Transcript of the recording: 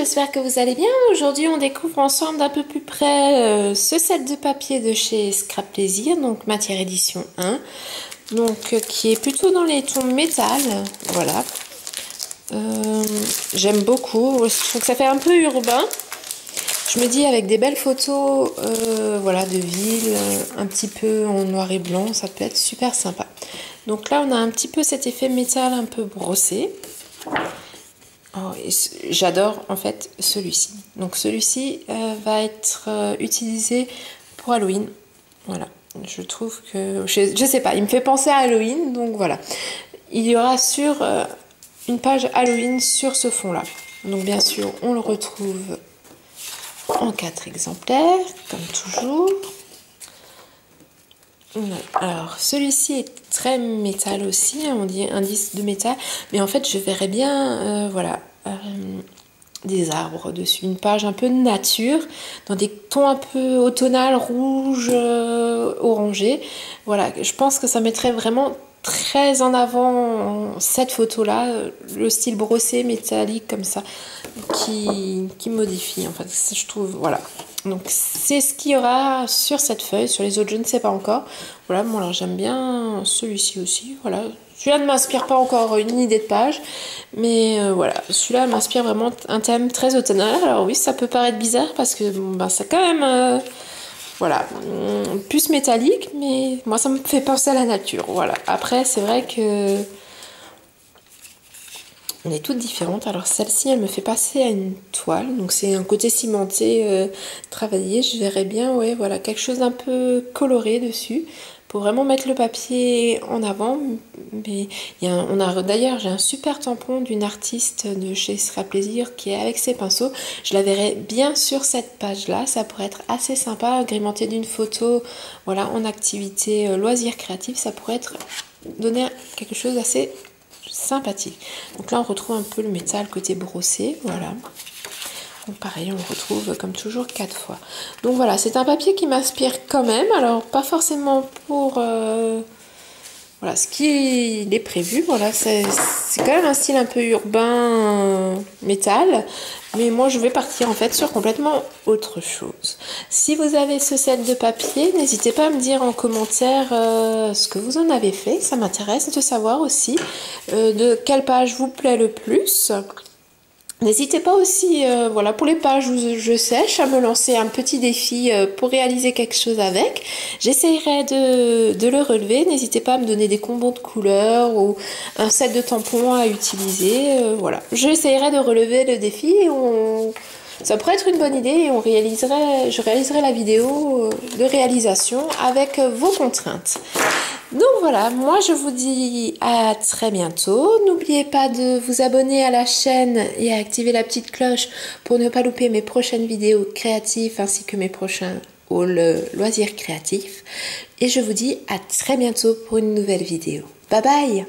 j'espère que vous allez bien. Aujourd'hui, on découvre ensemble d'un peu plus près ce set de papier de chez Scrap Plaisir, donc matière édition 1, donc qui est plutôt dans les tons métal, voilà. J'aime beaucoup, je trouve que ça fait un peu urbain. Je me dis avec des belles photos voilà, de ville, un petit peu en noir et blanc, ça peut être super sympa. Donc là, on a un petit peu cet effet métal un peu brossé. Oh, j'adore en fait celui-ci. Donc celui-ci va être utilisé pour Halloween. Voilà, je trouve que... Je sais pas, il me fait penser à Halloween, donc voilà. Il y aura sur une page Halloween sur ce fond-là. Donc bien sûr, on le retrouve en 4 exemplaires, comme toujours. Alors, celui-ci est très métal aussi, on dit indice de métal, mais en fait, je verrais bien, voilà, des arbres dessus, une page un peu de nature, dans des tons un peu automnal, rouge, orangé. Voilà, je pense que ça mettrait vraiment très en avant cette photo-là, le style brossé métallique comme ça, qui modifie, en fait, je trouve, voilà. Donc c'est ce qu'il y aura sur cette feuille, sur les autres je ne sais pas encore. Voilà, bon alors j'aime bien celui-ci aussi, voilà. Celui-là ne m'inspire pas encore une idée de page, mais voilà, celui-là m'inspire vraiment un thème très automnal. Alors oui, ça peut paraître bizarre parce que bon, ben, c'est quand même, voilà, plus métallique, mais moi ça me fait penser à la nature, voilà. Après c'est vrai que on est toutes différentes. Alors celle-ci, elle me fait passer à une toile. Donc c'est un côté cimenté, travaillé. Je verrais bien, ouais, voilà, quelque chose d'un peu coloré dessus. Pour vraiment mettre le papier en avant. Mais on a d'ailleurs, j'ai un super tampon d'une artiste de chez Scrap Plaisir qui est avec ses pinceaux. Je la verrais bien sur cette page-là. Ça pourrait être assez sympa, agrémenté d'une photo, voilà, en activité loisir créatif. Ça pourrait être donner quelque chose d'assez sympathique. Donc là on retrouve un peu le métal côté brossé, voilà. Donc pareil, on le retrouve comme toujours 4 fois. Donc voilà, c'est un papier qui m'inspire quand même, alors pas forcément pour voilà, ce qui est prévu, voilà, c'est quand même un style un peu urbain, métal, mais moi je vais partir en fait sur complètement autre chose. Si vous avez ce set de papier, n'hésitez pas à me dire en commentaire ce que vous en avez fait, ça m'intéresse de savoir aussi de quelle page vous plaît le plus. N'hésitez pas aussi, voilà, pour les pages où je sèche, à me lancer un petit défi pour réaliser quelque chose avec. J'essayerai de le relever. N'hésitez pas à me donner des combos de couleurs ou un set de tampons à utiliser. Voilà, j'essayerai de relever le défi et ça pourrait être une bonne idée et je réaliserai la vidéo de réalisation avec vos contraintes. Donc voilà, moi je vous dis à très bientôt. N'oubliez pas de vous abonner à la chaîne et à activer la petite cloche pour ne pas louper mes prochaines vidéos créatives ainsi que mes prochains hauls loisirs créatifs. Et je vous dis à très bientôt pour une nouvelle vidéo. Bye bye!